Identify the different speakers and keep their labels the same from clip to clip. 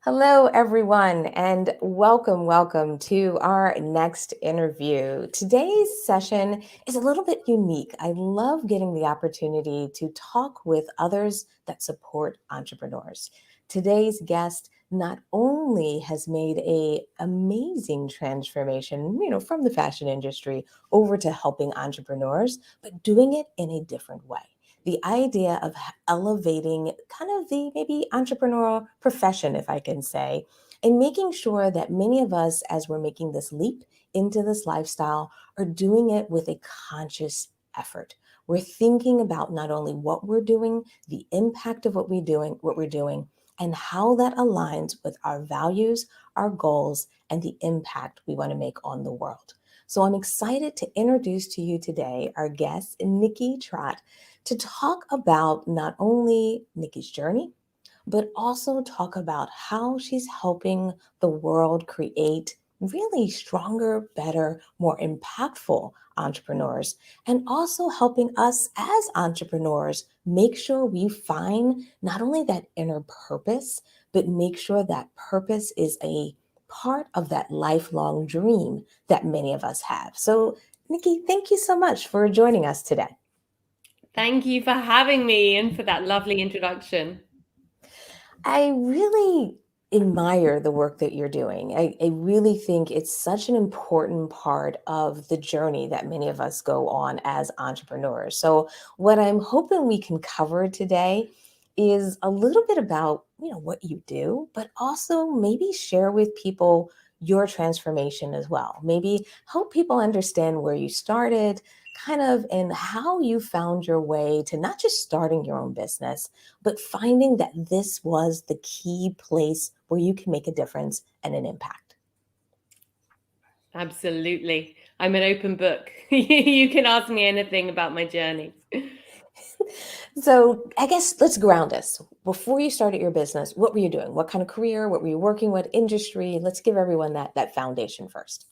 Speaker 1: Hello, everyone, and welcome to our next interview. Today's session is a little bit unique. I love getting the opportunity to talk with others that support entrepreneurs. Today's guest not only has made a amazing transformation, from the fashion industry over to helping entrepreneurs, but doing it in a different way. The idea of elevating kind of the maybe entrepreneurial profession, if I can say, and making sure that many of us, as we're making this leap into this lifestyle, are doing it with a conscious effort. We're thinking about not only what we're doing, the impact of what we're doing, and how that aligns with our values, our goals, and the impact we want to make on the world. So I'm excited to introduce to you today our guest, Nikki Trott, to talk about not only Nikki's journey, but also talk about how she's helping the world create really stronger, better, more impactful entrepreneurs, and also helping us as entrepreneurs make sure we find not only that inner purpose, but make sure that purpose is a part of that lifelong dream that many of us have. So, Nikki, thank you so much for joining us today.
Speaker 2: Thank you for having me and for that lovely introduction.
Speaker 1: I really admire the work that you're doing. I really think it's such an important part of the journey that many of us go on as entrepreneurs. So, what I'm hoping we can cover today is a little bit about, what you do, but also maybe share with people your transformation as well. Maybe help people understand where you started, kind of, and how you found your way to not just starting your own business, but finding that this was the key place where you can make a difference and an impact.
Speaker 2: Absolutely. I'm an open book. You can ask me anything about my journey.
Speaker 1: So, I guess let's ground us. Before you started your business, what were you doing? What kind of career? What were you working with? Industry? Let's give everyone that foundation first.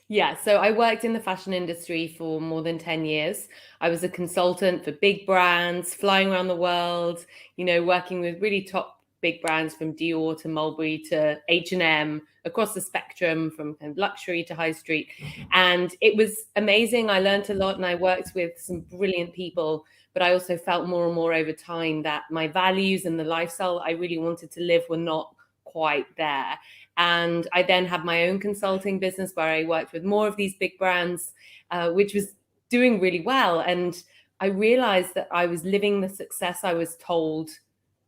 Speaker 2: Yeah, so I worked in the fashion industry for more than 10 years. I was a consultant for big brands, flying around the world, working with really top big brands from Dior to Mulberry to H&M, across the spectrum from kind of luxury to high street. And it was amazing. I learned a lot and I worked with some brilliant people, but I also felt more and more over time that my values and the lifestyle I really wanted to live were not quite there. And I then had my own consulting business where I worked with more of these big brands, which was doing really well. And I realized that I was living the success I was told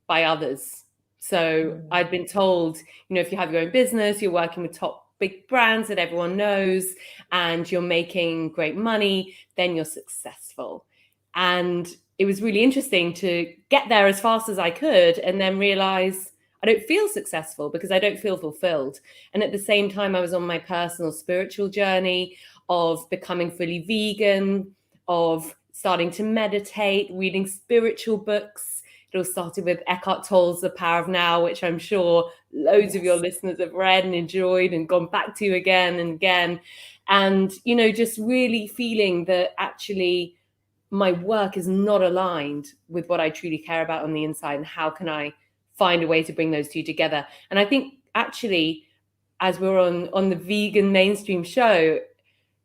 Speaker 2: by others. So
Speaker 1: Mm.
Speaker 2: I'd been told, if you have your own business, you're working with top big brands that everyone knows, and you're making great money, then you're successful. And it was really interesting to get there as fast as I could and then realize I don't feel successful because I don't feel fulfilled. And at the same time, I was on my personal spiritual journey of becoming fully vegan, of starting to meditate, reading spiritual books. It all started with Eckhart Tolle's The Power of Now, which I'm sure loads of your
Speaker 1: Yes.
Speaker 2: listeners have read and enjoyed and gone back to again and again. And, just really feeling that actually my work is not aligned with what I truly care about on the inside, and how can I find a way to bring those two together. And I think actually, as we're on the vegan mainstream show,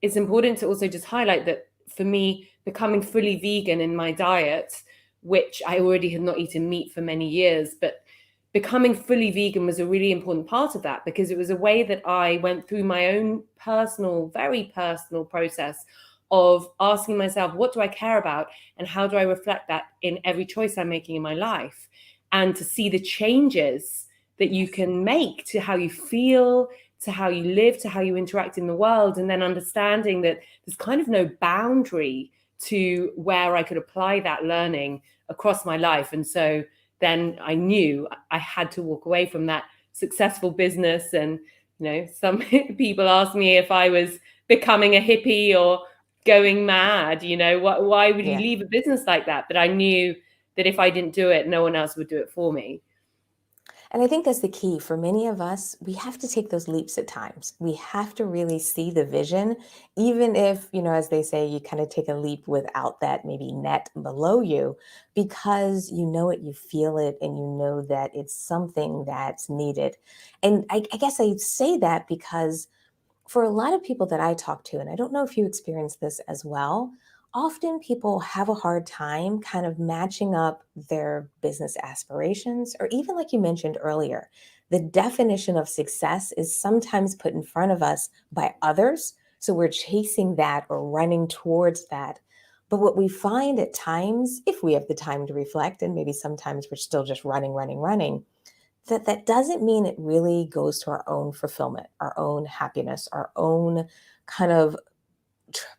Speaker 2: it's important to also just highlight that for me, becoming fully vegan in my diet, which I already had not eaten meat for many years, but becoming fully vegan was a really important part of that, because it was a way that I went through my own personal, very personal process of asking myself, what do I care about? And how do I reflect that in every choice I'm making in my life? And to see the changes that you can make to how you feel, to how you live, to how you interact in the world. And then understanding that there's kind of no boundary to where I could apply that learning across my life. And so then I knew I had to walk away from that successful business. And, some people ask me if I was becoming a hippie or going mad, why would you
Speaker 1: Yeah.
Speaker 2: leave a business like that? But I knew that if I didn't do it, no one else would do it for me.
Speaker 1: And I think that's the key for many of us. We have to take those leaps at times. We have to really see the vision, even if, as they say, you kind of take a leap without that maybe net below you, because you know it, you feel it, and you know that it's something that's needed. And I guess I say that because for a lot of people that I talk to, and I don't know if you experience this as well, often people have a hard time kind of matching up their business aspirations, or even like you mentioned earlier, the definition of success is sometimes put in front of us by others. So we're chasing that or running towards that. But what we find at times, if we have the time to reflect, and maybe sometimes we're still just running, that doesn't mean it really goes to our own fulfillment, our own happiness, our own kind of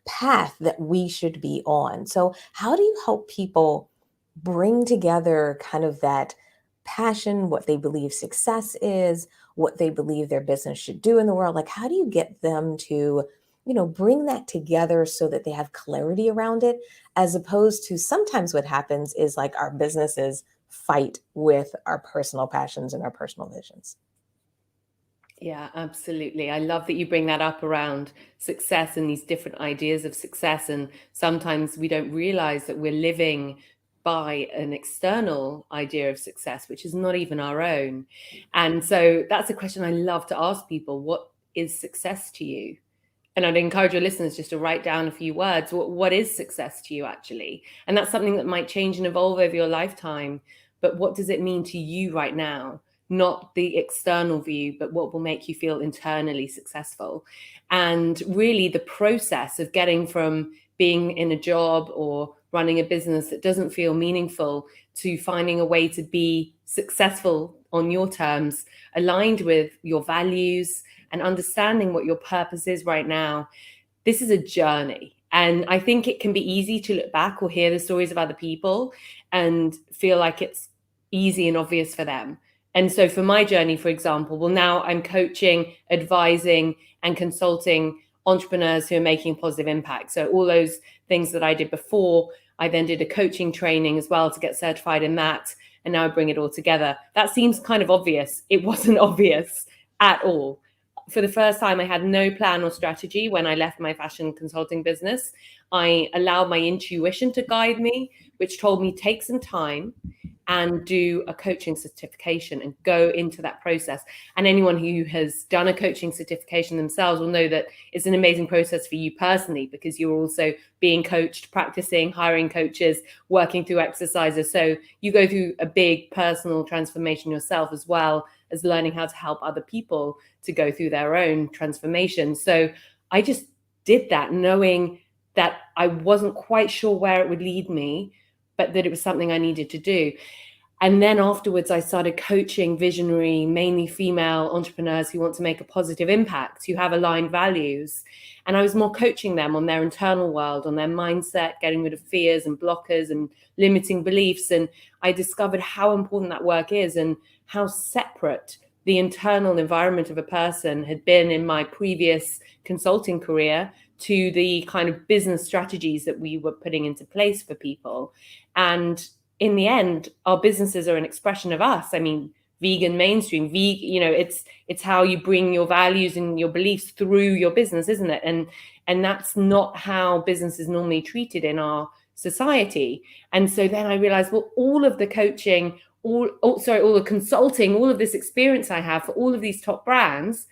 Speaker 1: path that we should be on. So, how do you help people bring together kind of that passion, what they believe success is, what they believe their business should do in the world? Like, how do you get them to, bring that together so that they have clarity around it, as opposed to sometimes what happens is like our businesses fight with our personal passions and our personal visions.
Speaker 2: Yeah, absolutely. I love that you bring that up around success and these different ideas of success. And sometimes we don't realize that we're living by an external idea of success, which is not even our own. And so that's a question I love to ask people. What is success to you? And I'd encourage your listeners just to write down a few words. What is success to you, actually? And that's something that might change and evolve over your lifetime. But what does it mean to you right now? Not the external view, but what will make you feel internally successful. And really, the process of getting from being in a job or running a business that doesn't feel meaningful to finding a way to be successful on your terms, aligned with your values, and understanding what your purpose is right now. This is a journey. And I think it can be easy to look back or hear the stories of other people and feel like it's easy and obvious for them. And so for my journey, for example, well, now I'm coaching, advising, and consulting entrepreneurs who are making positive impact. So all those things that I did before, I then did a coaching training as well to get certified in that. And now I bring it all together. That seems kind of obvious. It wasn't obvious at all. For the first time, I had no plan or strategy when I left my fashion consulting business. I allowed my intuition to guide me, which told me take some time and do a coaching certification and go into that process. And anyone who has done a coaching certification themselves will know that it's an amazing process for you personally, because you're also being coached, practicing, hiring coaches, working through exercises. So you go through a big personal transformation yourself, as well as learning how to help other people to go through their own transformation. So I just did that, knowing that I wasn't quite sure where it would lead me, but that it was something I needed to do. And then afterwards, I started coaching visionary, mainly female entrepreneurs who want to make a positive impact, who have aligned values. And I was more coaching them on their internal world, on their mindset, getting rid of fears and blockers and limiting beliefs. And I discovered how important that work is and how separate the internal environment of a person had been in my previous consulting career to the kind of business strategies that we were putting into place for people. And in the end, our businesses are an expression of us. I mean, vegan mainstream, it's how you bring your values and your beliefs through your business, isn't it? And that's not how business is normally treated in our society. And so then I realized, well, all of the coaching, all the consulting, all of this experience I have for all of these top brands,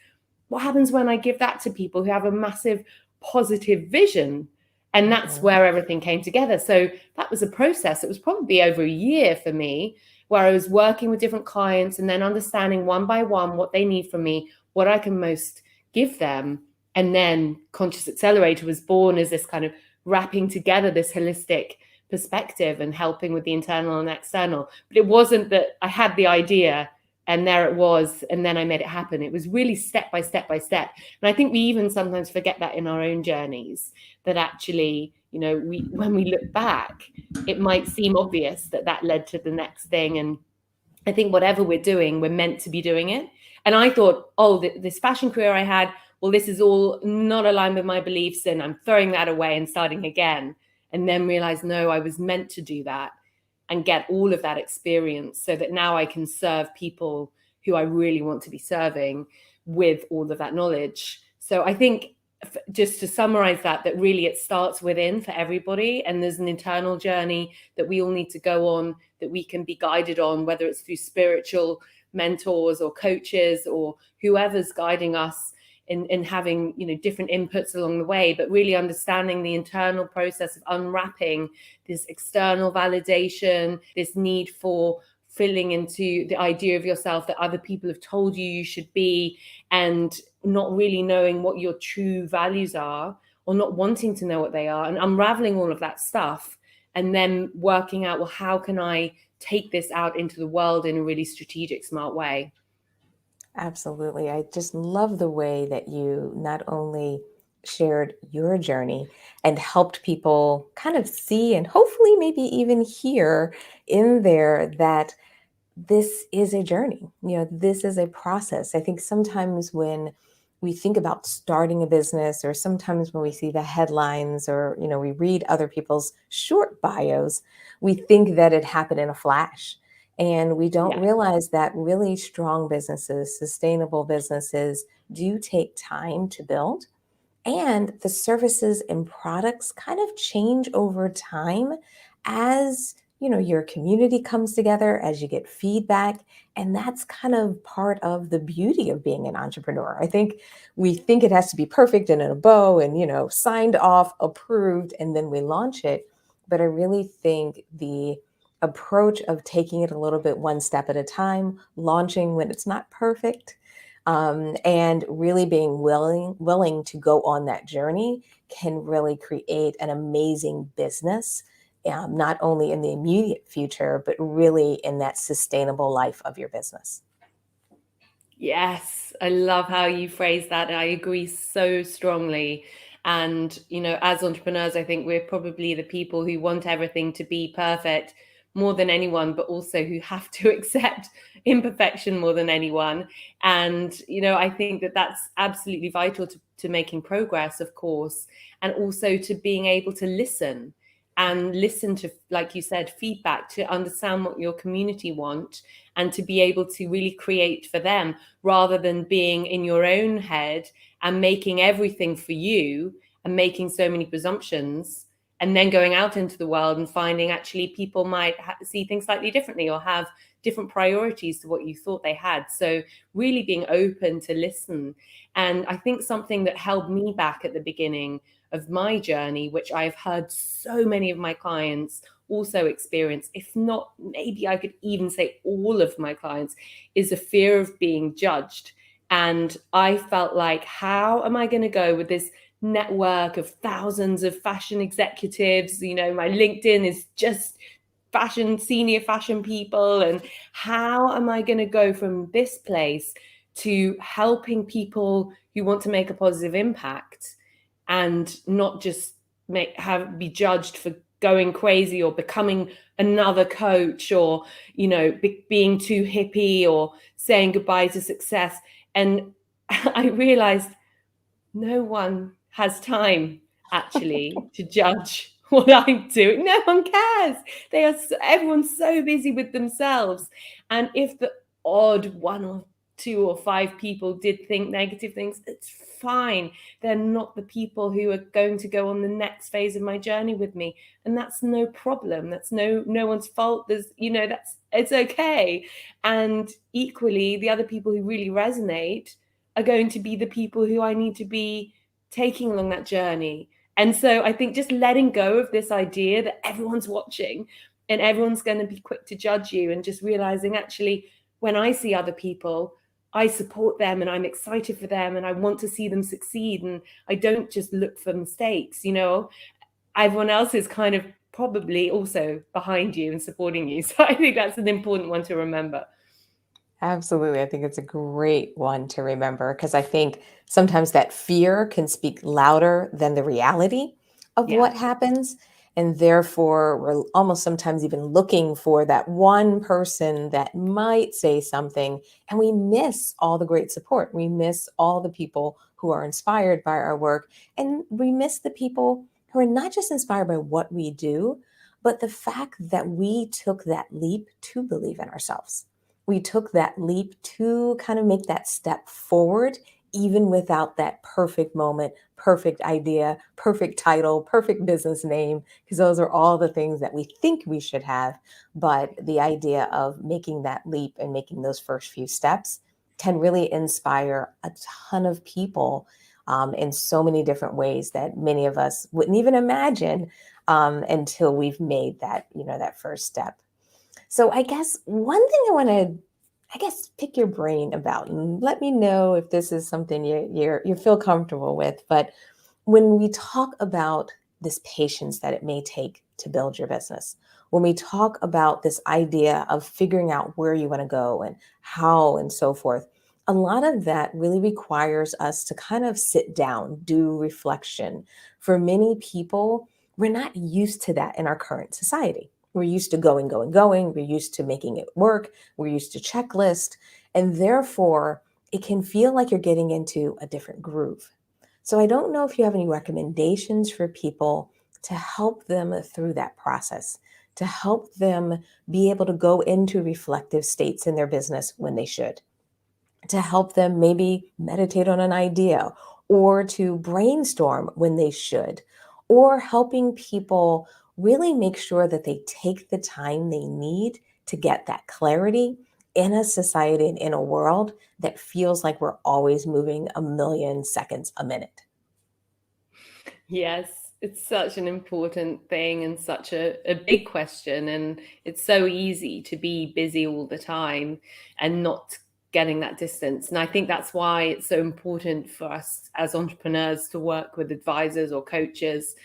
Speaker 2: what happens when I give that to people who have a massive positive vision? And that's where everything came together. So that was a process. It was probably over a year for me, where I was working with different clients and then understanding one by one what they need from me, what I can most give them. And then Conscious Accelerator was born as this kind of wrapping together this holistic perspective and helping with the internal and external. But it wasn't that I had the idea and there it was, and then I made it happen. It was really step by step by step. And I think we even sometimes forget that in our own journeys, that actually, when we look back, it might seem obvious that led to the next thing. And I think whatever we're doing, we're meant to be doing it. And I thought, this fashion career I had, well, this is all not aligned with my beliefs, and I'm throwing that away and starting again. And then realized, no, I was meant to do that and get all of that experience so that now I can serve people who I really want to be serving with all of that knowledge. So I think, just to summarize that really it starts within for everybody, and there's an internal journey that we all need to go on, that we can be guided on, whether it's through spiritual mentors or coaches or whoever's guiding us in having, you know, different inputs along the way, but really understanding the internal process of unwrapping this external validation, this need for filling into the idea of yourself that other people have told you you should be, and not really knowing what your true values are, or not wanting to know what they are, and unraveling all of that stuff, and then working out, well, how can I take this out into the world in a really strategic, smart way?
Speaker 1: Absolutely. I just love the way that you not only shared your journey and helped people kind of see and hopefully maybe even hear in there that this is a journey. This is a process. I think sometimes when we think about starting a business, or sometimes when we see the headlines, or, we read other people's short bios, we think that it happened in a flash. And we don't realize that really strong businesses, sustainable businesses, do take time to build. And the services and products kind of change over time as your community comes together, as you get feedback. And that's kind of part of the beauty of being an entrepreneur. I think we think it has to be perfect and in a bow and signed off, approved, and then we launch it. But I really think the approach of taking it a little bit one step at a time, launching when it's not perfect, and really being willing to go on that journey, can really create an amazing business, not only in the immediate future, but really in that sustainable life of your business.
Speaker 2: Yes, I love how you phrase that. I agree so strongly. And, as entrepreneurs, I think we're probably the people who want everything to be perfect more than anyone, but also who have to accept imperfection more than anyone. And, I think that that's absolutely vital to making progress, of course, and also to being able to listen, and listen to, like you said, feedback, to understand what your community want, and to be able to really create for them, rather than being in your own head and making everything for you, and making so many presumptions, and then going out into the world and finding actually people might see things slightly differently, or have different priorities to what you thought they had. So really being open to listen. And I think something that held me back at the beginning of my journey, which I've heard so many of my clients also experience, if not maybe I could even say all of my clients, is a fear of being judged. And I felt like, how am I going to go with this network of thousands of fashion executives? My LinkedIn is just senior fashion people. And how am I going to go from this place to helping people who want to make a positive impact, and not just be judged for going crazy, or becoming another coach, or being too hippie, or saying goodbye to success? And I realized no one has time actually to judge what I'm doing. No one cares. Everyone's so busy with themselves. And if the odd one or two or five people did think negative things, it's fine. They're not the people who are going to go on the next phase of my journey with me. And that's no problem. That's no one's fault. It's okay. And equally, the other people who really resonate are going to be the people who I need to be taking along that journey. And so I think just letting go of this idea that everyone's watching and everyone's going to be quick to judge you, and just realizing, actually, when I see other people, I support them, and I'm excited for them, and I want to see them succeed. And I don't just look for mistakes. Everyone else is kind of probably also behind you and supporting you. So I think that's an important one to remember.
Speaker 1: Absolutely. I think it's a great one to remember, because I think sometimes that fear can speak louder than the reality of
Speaker 2: Yeah.
Speaker 1: what happens. And therefore, we're almost sometimes even looking for that one person that might say something, and we miss all the great support. We miss all the people who are inspired by our work. And we miss the people who are not just inspired by what we do, but the fact that we took that leap to believe in ourselves. we took that leap to kind of make that step forward, even without that perfect moment, perfect idea, perfect title, perfect business name, because those are all the things that we think we should have. But the idea of making that leap and making those first few steps can really inspire a ton of people in so many different ways that many of us wouldn't even imagine until we've made that, that first step. So I guess one thing I want to, pick your brain about, and let me know if this is something you feel comfortable with. But when we talk about this patience that it may take to build your business, when we talk about this idea of figuring out where you want to go and how and so forth, a lot of that really requires us to kind of sit down, do reflection. For many people, we're not used to that in our current society. We're used to going, going, going. We're used to making it work. We're used to checklist. And therefore, it can feel like you're getting into a different groove. So I don't know if you have any recommendations for people to help them through that process, to help them be able to go into reflective states in their business when they should, to help them maybe meditate on an idea or to brainstorm when they should, or helping people really make sure that they take the time they need to get that clarity in a society and in a world that feels like we're always moving a million seconds a minute.
Speaker 2: Yes, it's such an important thing and such a big question. And it's so easy to be busy all the time and not getting that distance. And I think that's why it's so important for us as entrepreneurs to work with advisors or coaches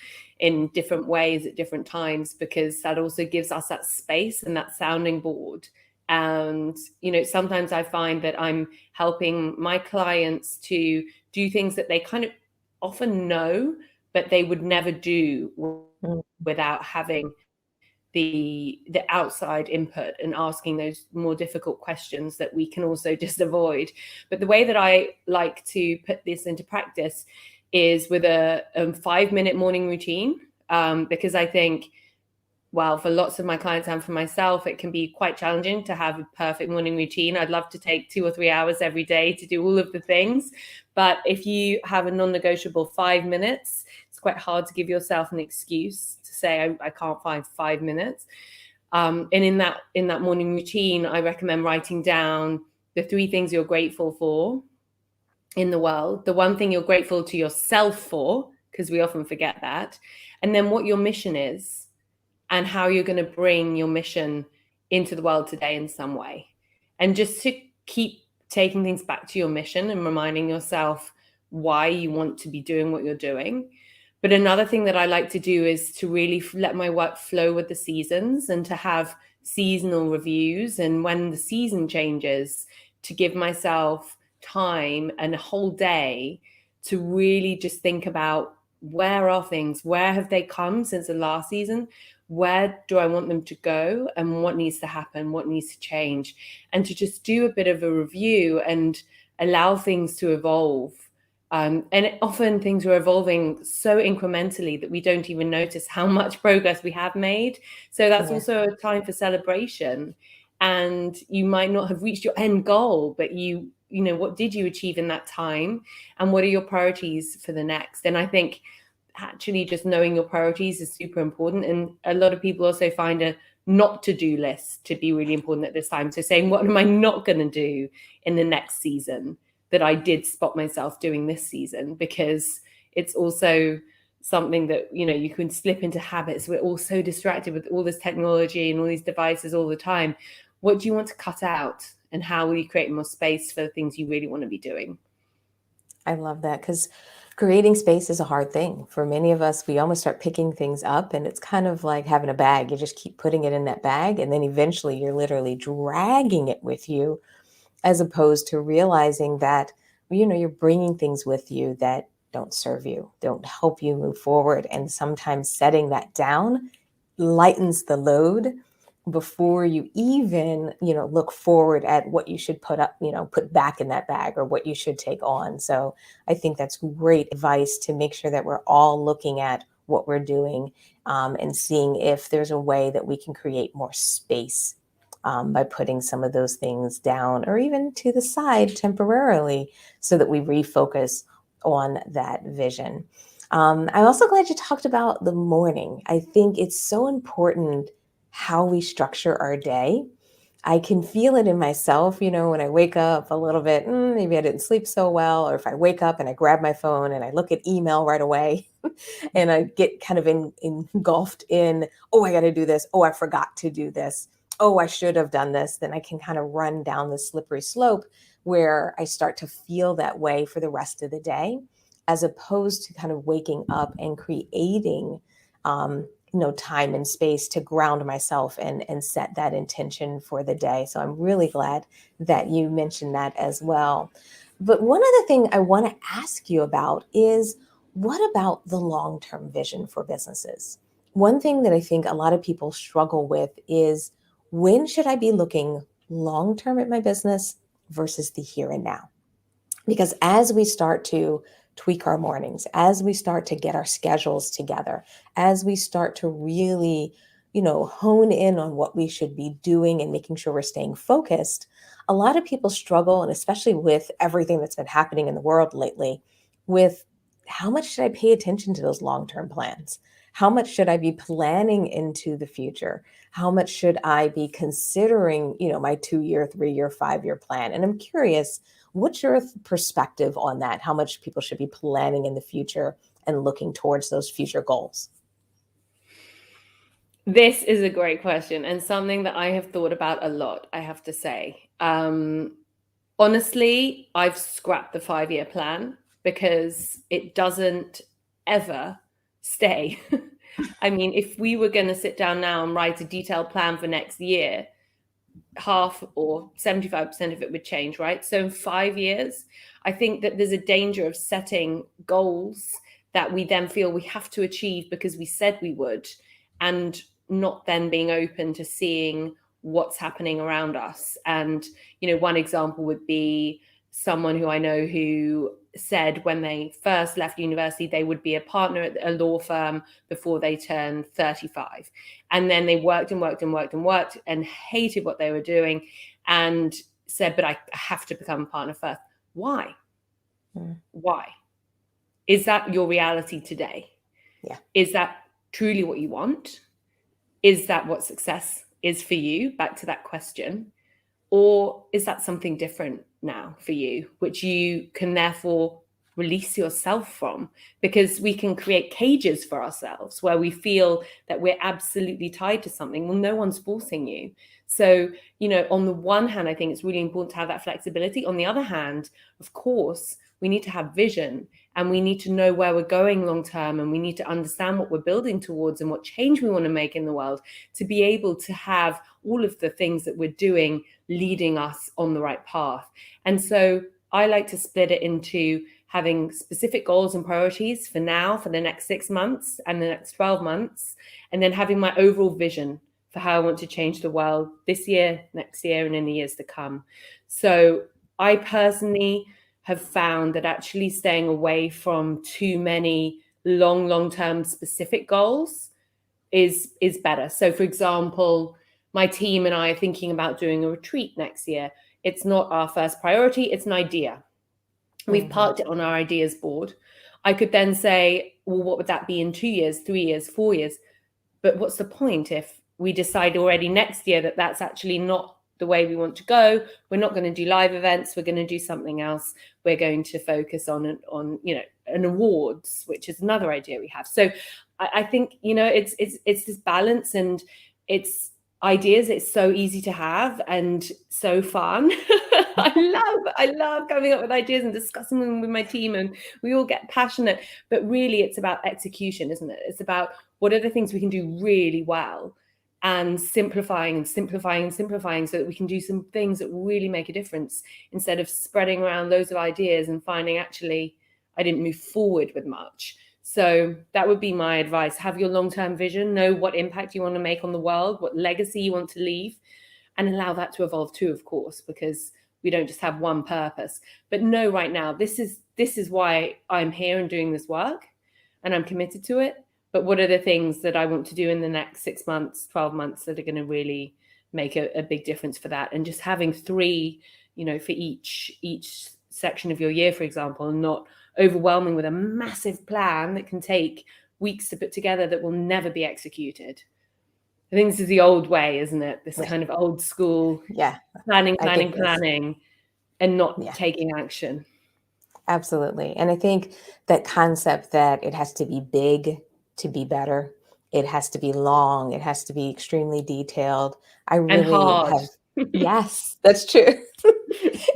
Speaker 2: in different ways at different times, because that also gives us that space and that sounding board. And, sometimes I find that I'm helping my clients to do things that they kind of often know, but they would never do
Speaker 1: Mm.
Speaker 2: without having the outside input and asking those more difficult questions that we can also just avoid. But the way that I like to put this into practice is with a 5-minute morning routine, because I think, well, for lots of my clients and for myself, it can be quite challenging to have a perfect morning routine. I'd love to take 2 or 3 hours every day to do all of the things. But if you have a non-negotiable 5 minutes, it's quite hard to give yourself an excuse to say, I can't find 5 minutes. And in that morning routine, I recommend writing down the 3 things you're grateful for in the world, the 1 thing you're grateful to yourself for, because we often forget that, and then what your mission is and how you're going to bring your mission into the world today in some way. And just to keep taking things back to your mission and reminding yourself why you want to be doing what you're doing. But another thing that I like to do is to really let my work flow with the seasons and to have seasonal reviews. And when the season changes, to give myself time and a whole day to really just think about, where are things? Where have they come since the last season? Where do I want them to go? And what needs to happen? What needs to change? And to just do a bit of a review and allow things to evolve. And often things are evolving so incrementally that we don't even notice how much progress we have made. So that's
Speaker 1: Yeah.
Speaker 2: also a time for celebration. And you might not have reached your end goal, but what did you achieve in that time? And what are your priorities for the next? And I think actually just knowing your priorities is super important. And a lot of people also find a not to do list to be really important at this time. So saying, what am I not going to do in the next season that I did spot myself doing this season? Because it's also something that, you can slip into habits. We're all so distracted with all this technology and all these devices all the time. What do you want to cut out? And how will you create more space for the things you really want to be doing?
Speaker 1: I love that, because creating space is a hard thing. For many of us, we almost start picking things up, and it's kind of like having a bag. You just keep putting it in that bag, and then eventually you're literally dragging it with you, as opposed to realizing that, you're bringing things with you that don't serve you, don't help you move forward. And sometimes setting that down lightens the load before you even, look forward at what you should put up, put back in that bag, or what you should take on. So I think that's great advice, to make sure that we're all looking at what we're doing, and seeing if there's a way that we can create more space by putting some of those things down or even to the side temporarily so that we refocus on that vision. I'm also glad you talked about the morning. I think it's so important how we structure our day. I can feel it in myself, when I wake up a little bit, maybe I didn't sleep so well, or if I wake up and I grab my phone and I look at email right away and I get kind of engulfed in, oh, I got to do this. Oh, I forgot to do this. Oh, I should have done this. Then I can kind of run down the slippery slope where I start to feel that way for the rest of the day, as opposed to kind of waking up and creating, time and space to ground myself and set that intention for the day. So I'm really glad that you mentioned that as well. But one other thing I want to ask you about is, what about the long-term vision for businesses? One thing that I think a lot of people struggle with is, when should I be looking long-term at my business versus the here and now? Because as we start to tweak our mornings, as we start to get our schedules together, as we start to really, hone in on what we should be doing and making sure we're staying focused, a lot of people struggle, and especially with everything that's been happening in the world lately, with how much should I pay attention to those long-term plans? How much should I be planning into the future? How much should I be considering, my 2-year, 3-year, 5-year plan? And I'm curious, what's your perspective on that? How much people should be planning in the future and looking towards those future goals?
Speaker 2: This is a great question, and something that I have thought about a lot, I have to say. Honestly, I've scrapped the 5-year plan because it doesn't ever stay. I mean, if we were going to sit down now and write a detailed plan for next year, half or 75% of it would change, right? So in 5 years, I think that there's a danger of setting goals that we then feel we have to achieve because we said we would, and not then being open to seeing what's happening around us. And, one example would be someone who I know who said when they first left university, they would be a partner at a law firm before they turned 35. And then they worked and worked and worked and worked and hated what they were doing and said, but I have to become a partner first. Why? Why? Is that your reality today?
Speaker 1: Yeah.
Speaker 2: Is that truly what you want? Is that what success is for you? Back to that question. Or is that something different now for you, which you can therefore release yourself from? Because we can create cages for ourselves where we feel that we're absolutely tied to something. Well, no one's forcing you. So, on the one hand, I think it's really important to have that flexibility. On the other hand, of course, we need to have vision, and we need to know where we're going long term, and we need to understand what we're building towards and what change we want to make in the world to be able to have all of the things that we're doing leading us on the right path. And so I like to split it into having specific goals and priorities for now, for the next 6 months and the next 12 months, and then having my overall vision for how I want to change the world this year, next year, and in the years to come. So I personally have found that actually staying away from too many long-term specific goals is better. So for example, my team and I are thinking about doing a retreat next year. It's not our first priority, it's an idea. We've parked it on our ideas board. I could then say, well, what would that be in 2 years, 3 years, 4 years? But what's the point if we decide already next year that that's actually not the way we want to go? We're not going to do live events. We're going to do something else. We're going to focus on an awards, which is another idea we have. So I think, it's this balance, and it's ideas. It's so easy to have and so fun. I love coming up with ideas and discussing them with my team, and we all get passionate. But really, it's about execution, isn't it? It's about what are the things we can do really well, and simplifying and simplifying and simplifying so that we can do some things that really make a difference, instead of spreading around loads of ideas and finding actually I didn't move forward with much. So that would be my advice. Have your long-term vision, know what impact you want to make on the world, what legacy you want to leave, and allow that to evolve too, of course, because we don't just have one purpose. But know right now, this is why I'm here and doing this work, and I'm committed to it. But what are the things that I want to do in the next 6 months, 12 months that are going to really make a big difference for that. And just having 3, for each section of your year, for example, and not overwhelming with a massive plan that can take weeks to put together that will never be executed. I think this is the old way, isn't it? This kind of old school planning, and not taking action.
Speaker 1: Absolutely. And I think that concept that it has to be big to be better, it has to be long, it has to be extremely detailed. I
Speaker 2: And
Speaker 1: really
Speaker 2: hard.
Speaker 1: have, yes, that's true.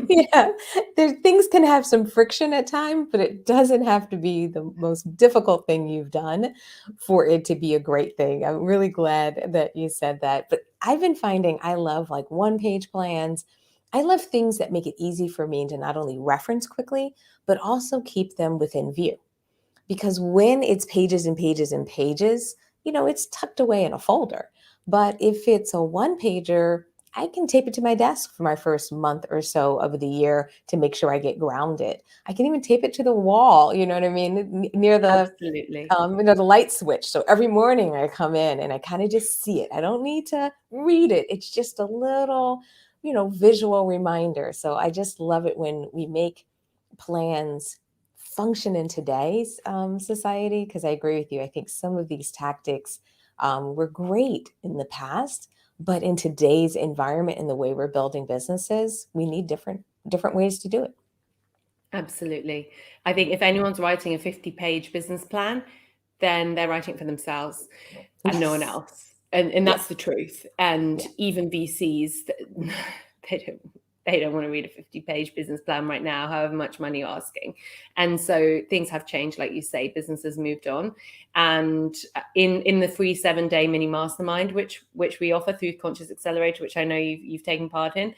Speaker 1: Yeah, things can have some friction at times, but it doesn't have to be the most difficult thing you've done for it to be a great thing. I'm really glad that you said that. But I've been finding I love like one-page plans. I love things that make it easy for me to not only reference quickly, but also keep them within view. Because when it's pages and pages and pages, it's tucked away in a folder. But if it's a one pager, I can tape it to my desk for my first month or so of the year to make sure I get grounded. I can even tape it to the wall, you know what I mean, near the
Speaker 2: Absolutely.
Speaker 1: the light switch. So every morning I come in and I kind of just see it. I don't need to read it. It's just a little, visual reminder. So I just love it when we make plans function in today's society, because I agree with you. I think some of these tactics were great in the past, but in today's environment and the way we're building businesses, we need different ways to do it.
Speaker 2: Absolutely. I think if anyone's writing a 50-page business plan, then they're writing it for themselves and no one
Speaker 1: Yes.
Speaker 2: else. And
Speaker 1: Yeah.
Speaker 2: that's the truth. And
Speaker 1: Yeah.
Speaker 2: even VCs, they don't want to read a 50-page business plan right now, however much money you're asking. And so things have changed, like you say, businesses moved on. And in the free 7-day mini mastermind, which we offer through Conscious Accelerator, which I know you've taken part in,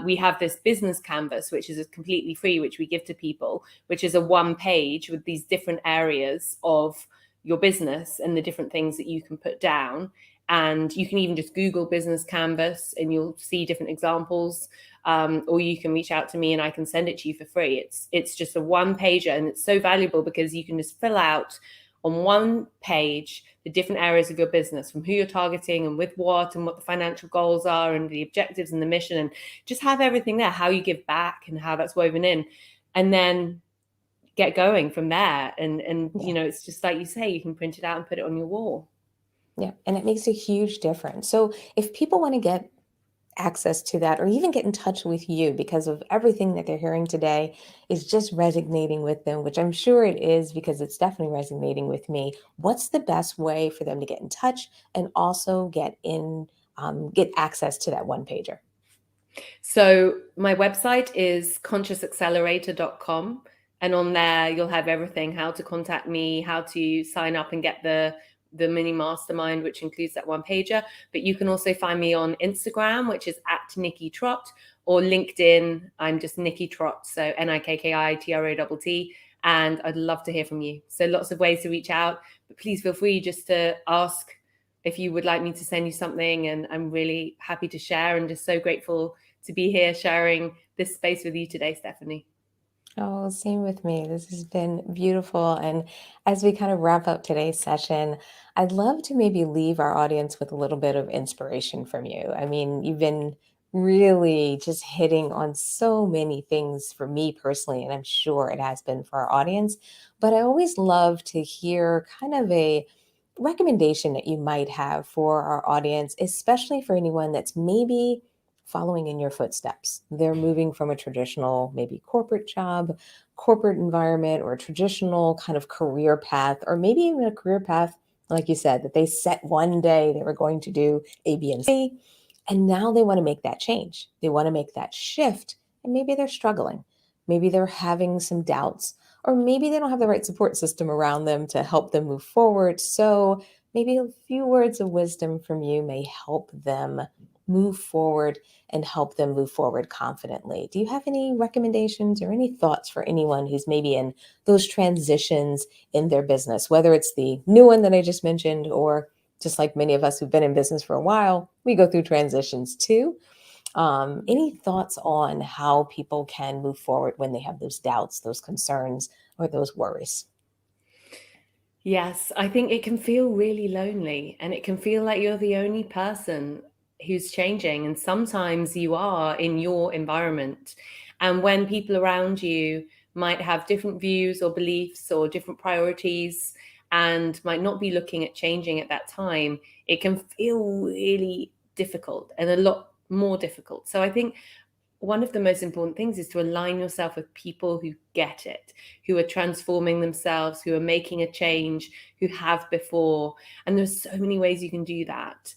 Speaker 2: we have this business canvas, which is completely free, which we give to people, which is a 1-page with these different areas of your business and the different things that you can put down. And you can even just Google business canvas and you'll see different examples. Or you can reach out to me and I can send it to you for free. It's just a 1-pager, and it's so valuable because you can just fill out on 1 page the different areas of your business, from who you're targeting and with what, and what the financial goals are and the objectives and the mission, and just have everything there, how you give back and how that's woven in, and then get going from there. And it's just like you say, you can print it out and put it on your wall.
Speaker 1: Yeah. And it makes a huge difference. So if people want to get access to that or even get in touch with you because of everything that they're hearing today is just resonating with them, which I'm sure it is because it's definitely resonating with me, what's the best way for them to get in touch and also get access to that 1-pager?
Speaker 2: So my website is consciousaccelerator.com. And on there, you'll have everything, how to contact me, how to sign up and get the mini mastermind, which includes that 1-pager. But you can also find me on Instagram, which is at Nikki Trott, or LinkedIn. I'm just Nikki Trott. So NIKKITROTT. And I'd love to hear from you. So lots of ways to reach out, but please feel free just to ask if you would like me to send you something. And I'm really happy to share, and just so grateful to be here sharing this space with you today, Stephanie.
Speaker 1: Oh, same with me. This has been beautiful. And as we kind of wrap up today's session, I'd love to maybe leave our audience with a little bit of inspiration from you. I mean, you've been really just hitting on so many things for me personally, and I'm sure it has been for our audience. But I always love to hear kind of a recommendation that you might have for our audience, especially for anyone that's maybe following in your footsteps. They're moving from a traditional, maybe corporate job, corporate environment, or a traditional kind of career path, or maybe even a career path, like you said, that they set one day they were going to do A, B, and C. And now they want to make that change. They want to make that shift. And maybe they're struggling. Maybe they're having some doubts, or maybe they don't have the right support system around them to help them move forward. So maybe a few words of wisdom from you may help them move forward and help them move forward confidently. Do you have any recommendations or any thoughts for anyone who's maybe in those transitions in their business, whether it's the new one that I just mentioned, or just like many of us who've been in business for a while, we go through transitions too. Any thoughts on how people can move forward when they have those doubts, those concerns, or those worries?
Speaker 2: Yes, I think it can feel really lonely, and it can feel like you're the only person who's changing. And sometimes you are in your environment. And when people around you might have different views or beliefs or different priorities and might not be looking at changing at that time, it can feel really difficult and a lot more difficult. So I think one of the most important things is to align yourself with people who get it, who are transforming themselves, who are making a change, who have before. And there's so many ways you can do that.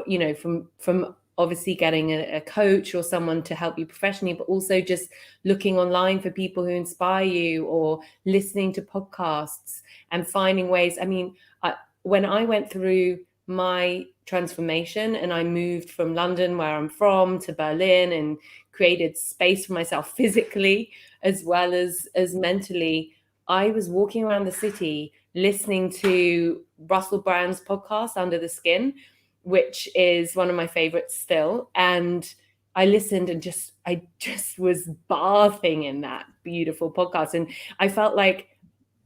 Speaker 2: You know, from obviously getting a coach or someone to help you professionally, but also just looking online for people who inspire you, or listening to podcasts and finding ways. I mean, when I went through my transformation and I moved from London, where I'm from, to Berlin, and created space for myself physically as well as mentally, I was walking around the city listening to Russell Brand's podcast, Under the Skin, which is one of my favorites still. And I listened and I just was bathing in that beautiful podcast. And I felt like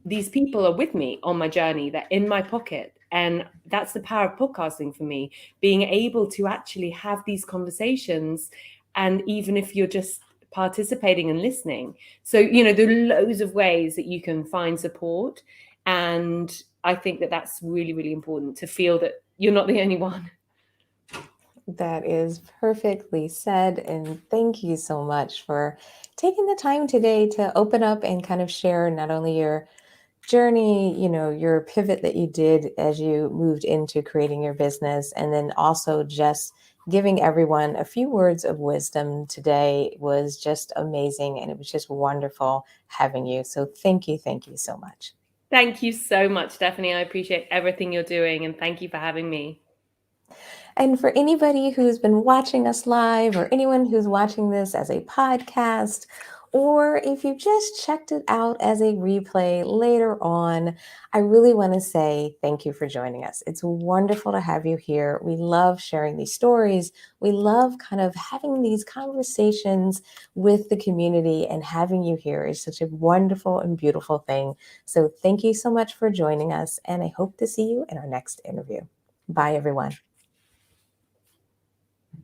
Speaker 2: these people are with me on my journey. They're in my pocket. And that's the power of podcasting for me, being able to actually have these conversations. And even if you're just participating and listening. So, you know, there are loads of ways that you can find support. And I think that that's really, really important, to feel that you're not the only one.
Speaker 1: That is perfectly said. And thank you so much for taking the time today to open up and kind of share not only your journey, you know, your pivot that you did as you moved into creating your business, and then also just giving everyone a few words of wisdom today was just amazing. And it was just wonderful having you. So thank you so much.
Speaker 2: Thank you so much, Stephanie. I appreciate everything you're doing, and thank you for having me.
Speaker 1: And for anybody who's been watching us live, or anyone who's watching this as a podcast, or if you just checked it out as a replay later on, I really want to say thank you for joining us. It's wonderful to have you here. We love sharing these stories. We love kind of having these conversations with the community, and having you here is such a wonderful and beautiful thing. So thank you so much for joining us, and I hope to see you in our next interview. Bye, everyone.